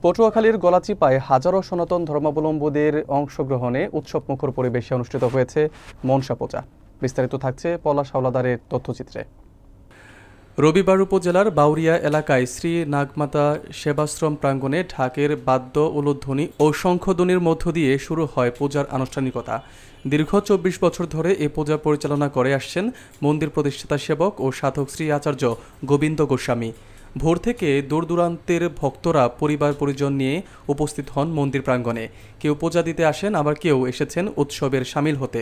পটুয়াখালীর গলাচিপায় হাজারো সনাতন ধর্মাবলম্বীদের অংশগ্রহণে উৎসবমুখর পরিবেশে অনুষ্ঠিত হয়েছে মনসা পূজা। বিস্তারিত থাকছে পলাশ হাওলাদারের তথ্যচিত্রে। রবিবার উপজেলার বাউরিয়া এলাকায় শ্রী নাগমাতা সেবাশ্রম প্রাঙ্গণে ঢাকের বাদ্য উলুধ্বনি ও শঙ্খধ্বনির মধ্য দিয়ে শুরু হয় পূজার আনুষ্ঠানিকতা। দীর্ঘ ২৪ বছর ধরে এ পূজা পরিচালনা করে আসছেন মন্দির প্রতিষ্ঠাতা সেবক ও সাধক শ্রী আচার্য গোবিন্দ গোস্বামী। ভোর থেকে দূর দূরান্তের ভক্তরা পরিবার পরিজন নিয়ে উপস্থিত হন মন্দির প্রাঙ্গণে। কেউ পূজা দিতে আসেন, আবার কেউ এসেছেন উৎসবের সামিল হতে।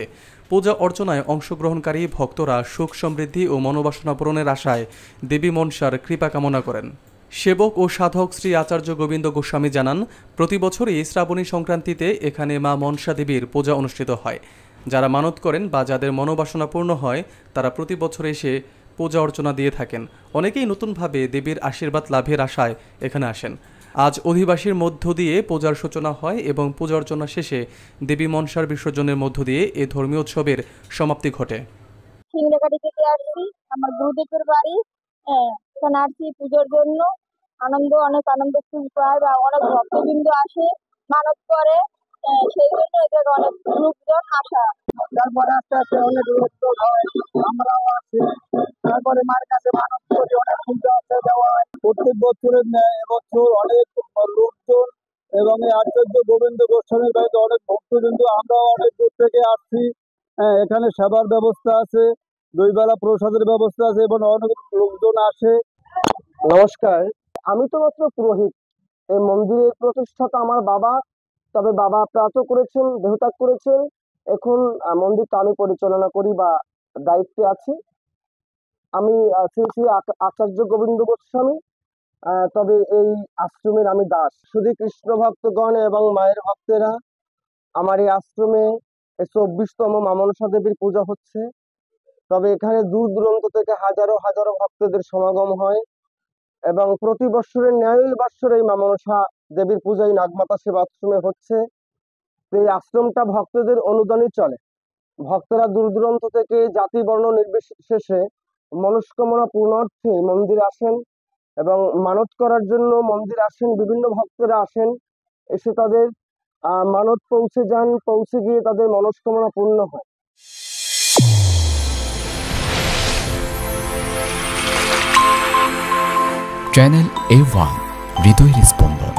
পূজা অর্চনায় অংশগ্রহণকারী ভক্তরা সুখ সমৃদ্ধি ও মনোবাসনা পূরণের আশায় দেবী মনসার কৃপা কামনা করেন। সেবক ও সাধক শ্রী আচার্য গোবিন্দ গোস্বামী জানান, প্রতি বছরই শ্রাবণী সংক্রান্তিতে এখানে মা মনসা দেবীর পূজা অনুষ্ঠিত হয়। যারা মানত করেন বা যাদের মনোবাসনা পূর্ণ হয় তারা প্রতি বছর এসে পূজা অর্চনা দিয়ে থাকেন। অনেকেই নতুনভাবে দেবীর আশীর্বাদ লাভের আশায় এখানে আসেন। আজ অধিবাসীর মধ্য দিয়ে পূজার সূচনা হয় এবং পূজা অর্চনা শেষে দেবী মনসার বিসর্জনের মধ্য দিয়ে এ ধর্মীয় উৎসবের সমাপ্তি ঘটে। সিংড়াকাটি থেকে আসছি, আমার গুরুদেবের বাড়ি। এখানে আসছি পুজোর জন্য। অনেক আনন্দ ফুল পায় বা অনেক ভক্তবৃন্দ আসে, মানত করে। সেই জন্য এদের অনেক লোকজন আসা। তারপরে আস্তে আস্তে অনেক লোকজন হয়, আমরাও আছি। তারপরে মার কাছে মানত করি, অনেক পূজা দেওয়া হয়। প্রত্যেক বছরের ন্যায় এবছর অনেক লোকজন এবং এই আচার্য গোবিন্দ গোস্বামীর বাড়িতে অনেক ভক্তবৃন্দ, আমরাও অনেক দূর থেকে আসছি। এখানে সেবার ব্যবস্থা আছে, 2 বেলা প্রসাদের ব্যবস্থা আছে এবং অনেক লোকজন আসে। নমস্কার, আমি তো মাত্র পুরোহিত। এই মন্দিরের প্রতিষ্ঠাতা আমার বাবা, তবে বাবা প্রাত করেছেন, দেহত্যাগ করেছেন। এখন মন্দিরটা আমি পরিচালনা করি বা দায়িত্বে আছি। আমি শ্রী শ্রী আচার্য গোবিন্দ গোস্বামী, তবে এই আশ্রমের আমি দাস। শুধু কৃষ্ণ ভক্তগণ এবং মায়ের ভক্তেরা আমার এই আশ্রমে 24তম মা মনসা দেবীর পূজা হচ্ছে। তবে এখানে দূর দূরান্ত থেকে হাজারো হাজারো ভক্তদের সমাগম হয় এবং প্রতি বৎসরের ন্যায় বৎসরে এই মা মনসা দেবীর পূজা এই নাগমাতা সেবা আশ্রমে হচ্ছে। এই আশ্রমটা ভক্তদের অনুদানে চলে। ভক্তরা দূর দূরান্ত থেকে জাতি বর্ণ নির্বিশেষে মনস্কামনা পূর্ণার্থে মন্দিরে আসেন এবং মানত করার জন্য মন্দিরে আসেন। বিভিন্ন ভক্তরা আসেন, এসে তাদের মানত পৌঁছে যান, পৌঁছে গিয়ে তাদের মনস্কামনা পূর্ণ হয়। চ্যানেল A1 হৃদয়ের স্পন্দন।